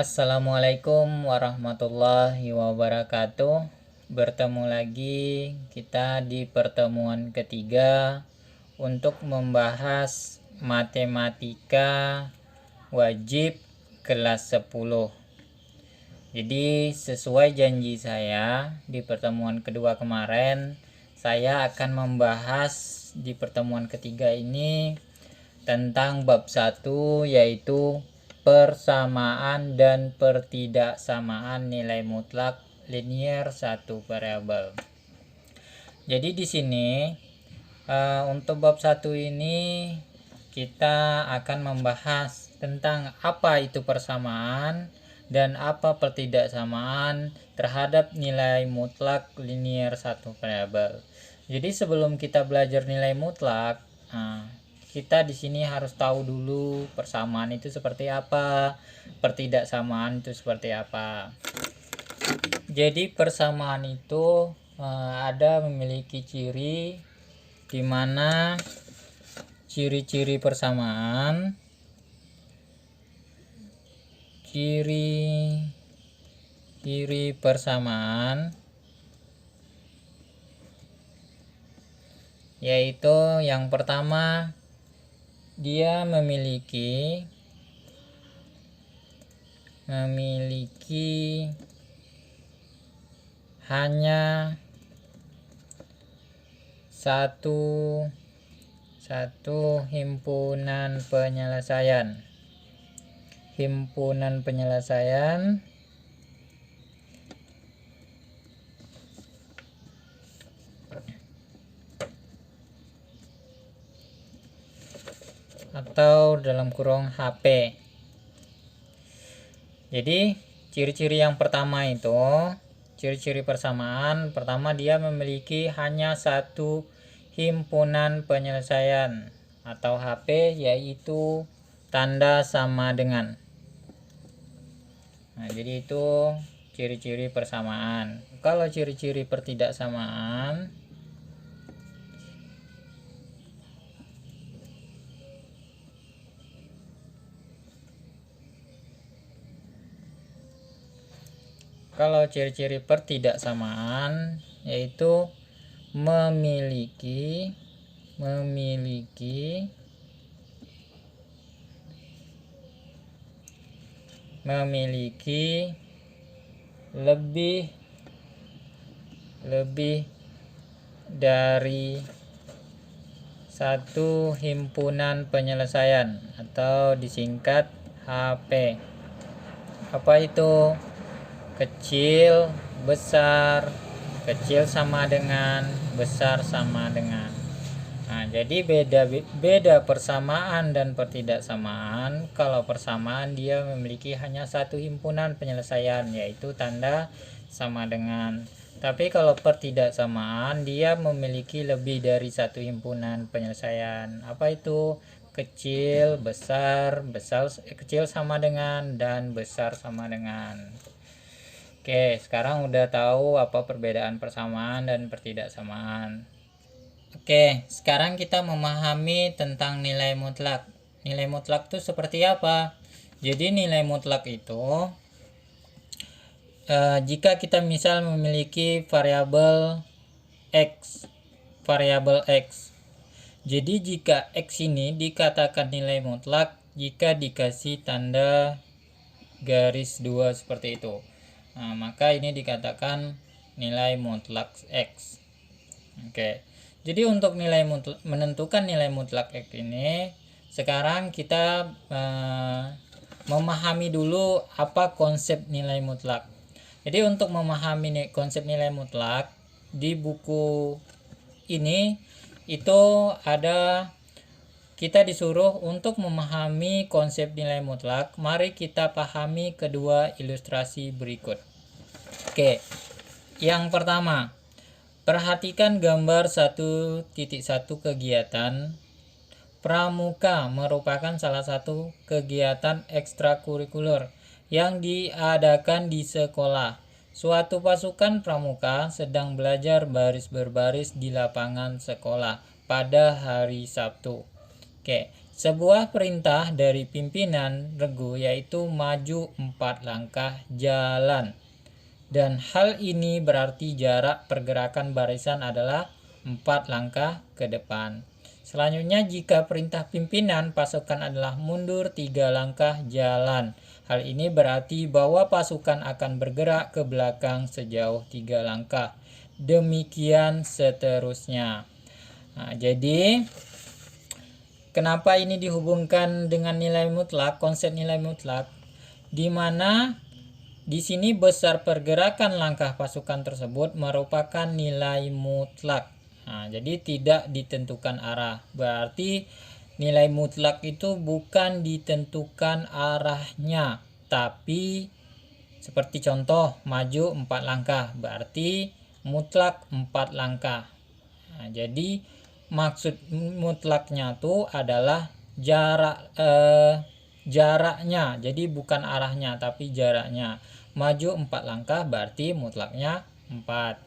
Assalamualaikum warahmatullahi wabarakatuh. Bertemu lagi kita di pertemuan ketiga untuk membahas matematika wajib kelas 10. Jadi sesuai janji saya di pertemuan kedua kemarin, saya akan membahas di pertemuan ketiga ini tentang bab 1, yaitu persamaan dan pertidaksamaan nilai mutlak linier satu variabel. Jadi di sini untuk bab 1 ini kita akan membahas tentang apa itu persamaan dan apa pertidaksamaan terhadap nilai mutlak linier satu variabel. Jadi sebelum kita belajar nilai mutlak, kita di sini harus tahu dulu persamaan itu seperti apa, pertidaksamaan itu seperti apa. Jadi persamaan itu ada memiliki ciri di mana ciri-ciri persamaan yaitu yang pertama, dia memiliki hanya satu himpunan penyelesaian atau dalam kurung HP. Jadi ciri-ciri yang pertama itu, ciri-ciri persamaan pertama, dia memiliki hanya satu himpunan penyelesaian atau HP, yaitu tanda sama dengan. Jadi itu ciri-ciri persamaan. Kalau ciri-ciri pertidaksamaan, yaitu memiliki lebih dari satu himpunan penyelesaian atau disingkat HP. Apa itu? Kecil, besar, kecil sama dengan, besar sama dengan. Jadi beda persamaan dan pertidaksamaan. Kalau persamaan dia memiliki hanya satu himpunan penyelesaian, yaitu tanda sama dengan. Tapi kalau pertidaksamaan dia memiliki lebih dari satu himpunan penyelesaian. Apa itu? Kecil, besar, kecil sama dengan, dan besar sama dengan. Oke, sekarang udah tahu apa perbedaan persamaan dan pertidaksamaan. Oke, sekarang kita memahami tentang nilai mutlak. Nilai mutlak itu seperti apa? Jadi nilai mutlak itu jika kita misal memiliki variabel X. Jadi jika X ini dikatakan nilai mutlak jika dikasih tanda garis 2 seperti itu. Maka ini dikatakan nilai mutlak X. Oke. Jadi untuk menentukan nilai mutlak X ini, sekarang kita memahami dulu apa konsep nilai mutlak. Jadi untuk memahami konsep nilai mutlak di buku ini itu ada, kita disuruh untuk memahami konsep nilai mutlak. Mari kita pahami kedua ilustrasi berikut. Oke, yang pertama, perhatikan gambar 1.1 kegiatan. Pramuka merupakan salah satu kegiatan ekstrakurikuler yang diadakan di sekolah. Suatu pasukan pramuka sedang belajar baris berbaris di lapangan sekolah pada hari Sabtu. Oke, sebuah perintah dari pimpinan regu yaitu maju 4 langkah jalan. Dan hal ini berarti jarak pergerakan barisan adalah 4 langkah ke depan. Selanjutnya, jika perintah pimpinan pasukan adalah mundur 3 langkah jalan. Hal ini berarti bahwa pasukan akan bergerak ke belakang sejauh 3 langkah. Demikian seterusnya. Nah, jadi kenapa ini dihubungkan dengan nilai mutlak, konsep nilai mutlak, di mana di sini besar pergerakan langkah pasukan tersebut merupakan nilai mutlak. Nah, jadi tidak ditentukan arah. Berarti nilai mutlak itu bukan ditentukan arahnya, tapi seperti contoh maju 4 langkah, berarti mutlak 4 langkah. Nah, jadi maksud mutlaknya itu adalah jaraknya, jadi bukan arahnya tapi jaraknya. Maju 4 langkah berarti mutlaknya 4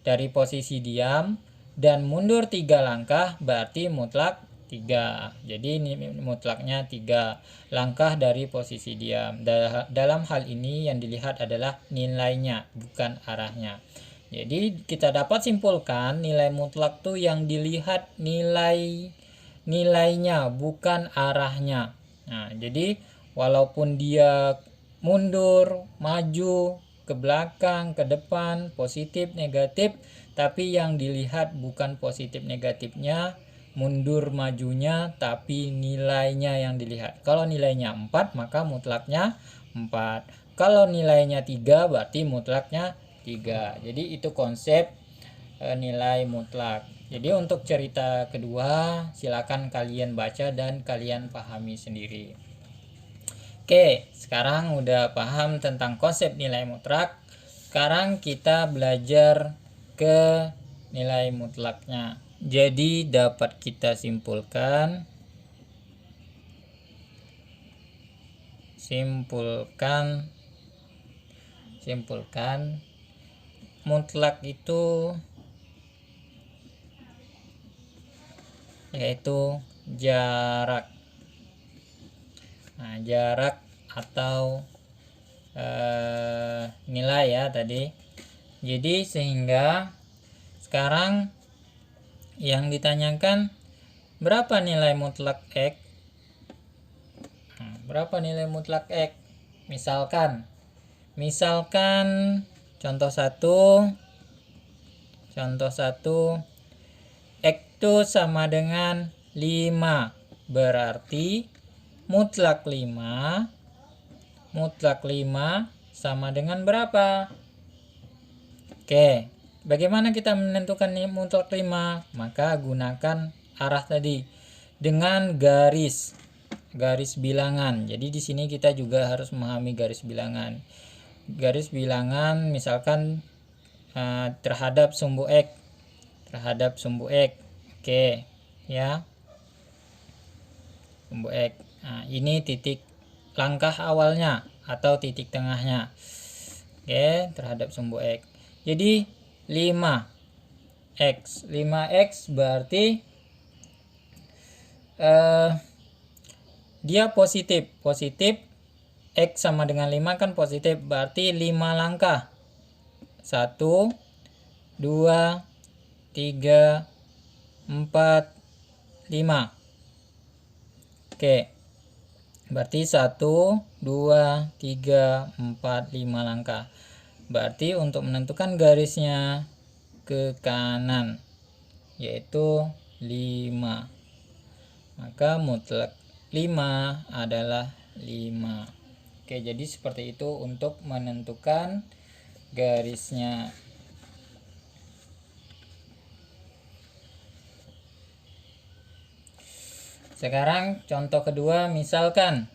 dari posisi diam, dan mundur 3 langkah berarti mutlak 3. Jadi ini mutlaknya 3 langkah dari posisi diam. Dalam hal ini yang dilihat adalah nilainya, bukan arahnya. Jadi kita dapat simpulkan nilai mutlak tuh yang dilihat nilainya, bukan arahnya. Nah, jadi walaupun dia mundur, maju, ke belakang, ke depan, positif, negatif, tapi yang dilihat bukan positif negatifnya, mundur majunya, tapi nilainya yang dilihat. Kalau nilainya 4, maka mutlaknya 4. Kalau nilainya 3, berarti mutlaknya 3. Jadi itu konsep nilai mutlak. Jadi untuk cerita kedua, silakan kalian baca dan kalian pahami sendiri. Oke, sekarang udah paham tentang konsep nilai mutlak. Sekarang kita belajar ke nilai mutlaknya. Jadi dapat kita simpulkan mutlak itu yaitu jarak. Nah, jarak atau nilai ya tadi. Jadi sehingga sekarang yang ditanyakan berapa nilai mutlak X? Berapa nilai mutlak X? Misalkan contoh 1 X itu sama dengan 5. Berarti mutlak 5 sama dengan berapa? Oke, bagaimana kita menentukan mutlak 5? Maka gunakan arah tadi dengan garis bilangan. Jadi di sini kita juga harus memahami garis bilangan. Garis bilangan misalkan terhadap sumbu X. Oke, ya. Sumbu X. Nah, ini titik langkah awalnya atau titik tengahnya. Oke, terhadap sumbu X. Jadi 5x berarti dia positif. X sama dengan 5 kan positif, berarti 5 langkah. 1 2 3 4 5. Oke, berarti 1 2 3 4 5 langkah. Berarti untuk menentukan garisnya ke kanan yaitu 5, maka mutlak 5 adalah 5. Oke, jadi seperti itu untuk menentukan garisnya. Sekarang contoh kedua, misalkan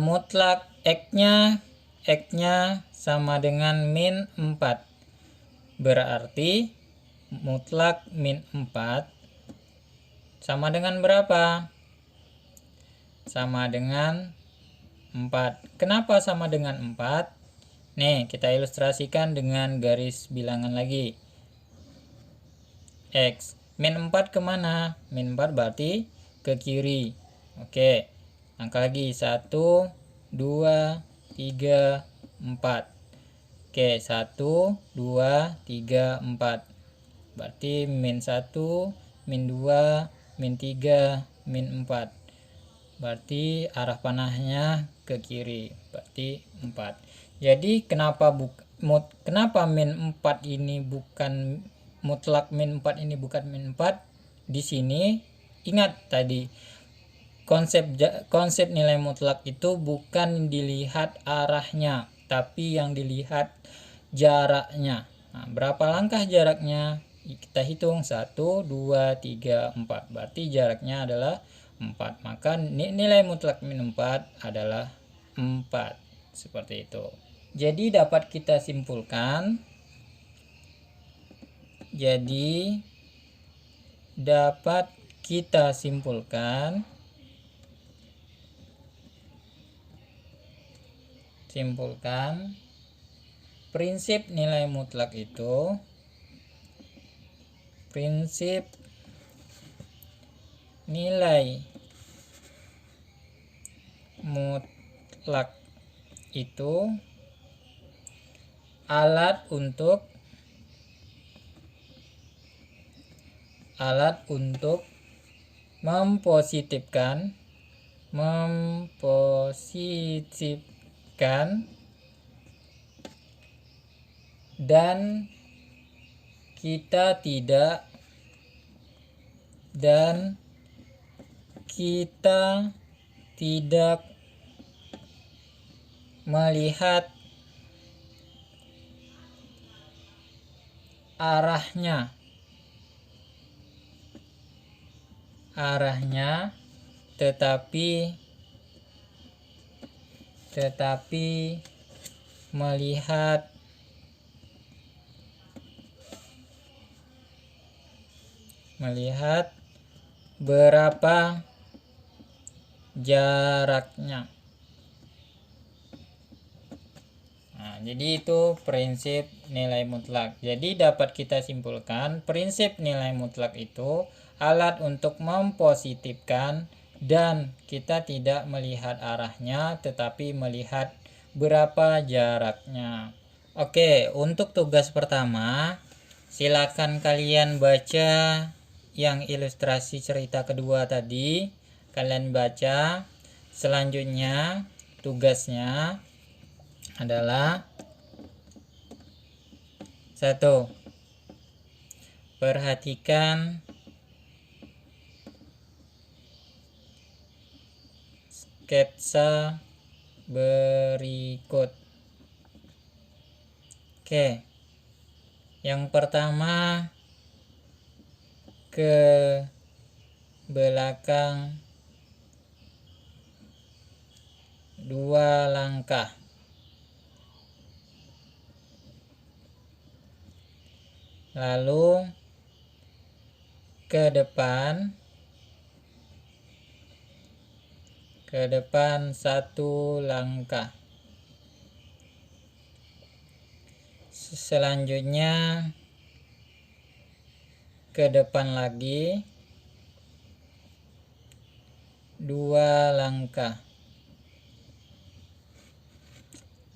mutlak X-nya sama dengan min 4. Berarti mutlak min 4 sama dengan berapa? Sama dengan 4. Kenapa sama dengan 4? Nih, kita ilustrasikan dengan garis bilangan lagi. X min 4 kemana? Min 4 berarti ke kiri. Oke, angka lagi 1 2 3 4. Oke, 1 2 3 4. Berarti min 1, min 2, min 3, min 4. Berarti arah panahnya ke kiri, berarti 4. Jadi kenapa min 4 ini bukan mutlak, min 4 ini bukan min 4? Di sini ingat tadi konsep nilai mutlak itu bukan dilihat arahnya, tapi yang dilihat jaraknya. Nah, berapa langkah jaraknya? Kita hitung 1 2 3 4. Berarti jaraknya adalah 4. Maka nilai mutlak min 4 adalah 4. Seperti itu. Jadi dapat kita simpulkan prinsip nilai mutlak itu alat untuk mempositifkan dan kita tidak melihat arahnya, tetapi melihat berapa jaraknya. Nah, jadi itu prinsip nilai mutlak. Jadi dapat kita simpulkan prinsip nilai mutlak itu alat untuk mempositifkan dan kita tidak melihat arahnya tetapi melihat berapa jaraknya. Oke, untuk tugas pertama silakan kalian baca yang ilustrasi cerita kedua tadi. Kalian baca. Selanjutnya tugasnya adalah 1. Perhatikan sketsa berikut. Oke. Yang pertama, ke belakang 2 langkah. Lalu ke depan 1 langkah. Selanjutnya ke depan lagi 2 langkah.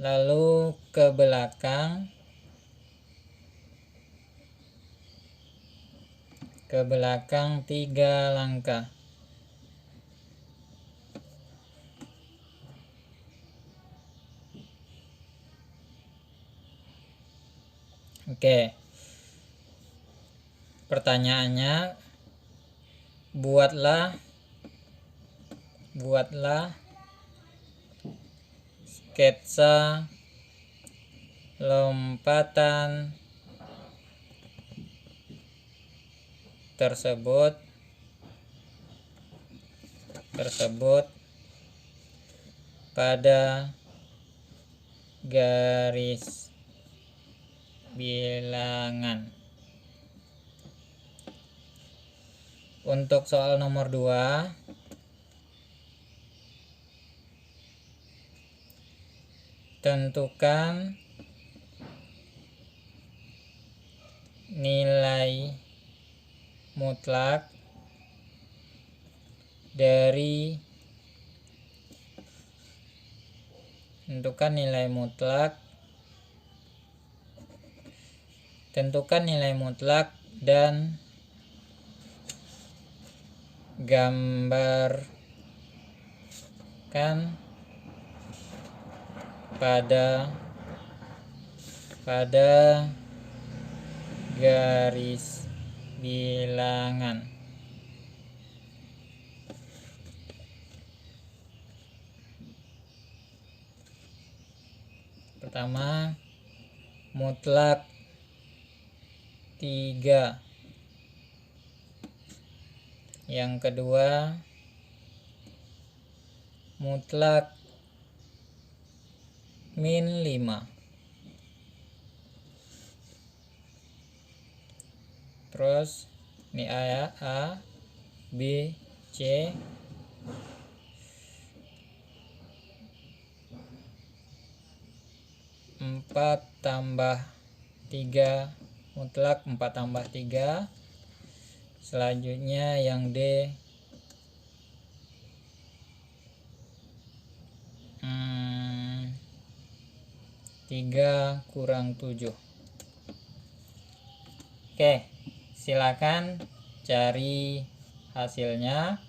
Lalu ke belakang 3 langkah. Oke. Pertanyaannya, buatlah sketsa lompatan tersebut pada garis bilangan. Untuk soal nomor 2, tentukan nilai mutlak dari tentukan nilai mutlak dan gambarkan pada garis bilangan. Pertama, mutlak 3. Yang kedua, mutlak min 5. Terus ini A ya, A, B, C, empat tambah 3, mutlak 4 tambah 3. Selanjutnya yang D, 3 kurang 7. Oke, silakan cari hasilnya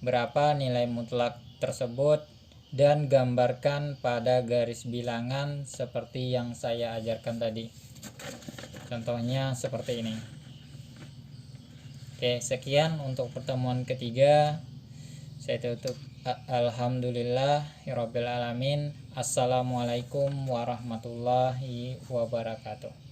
berapa nilai mutlak tersebut dan gambarkan pada garis bilangan seperti yang saya ajarkan tadi. Contohnya seperti ini. Oke, sekian untuk pertemuan ketiga. Saya tutup. Alhamdulillahirabbil alamin. Assalamualaikum warahmatullahi wabarakatuh.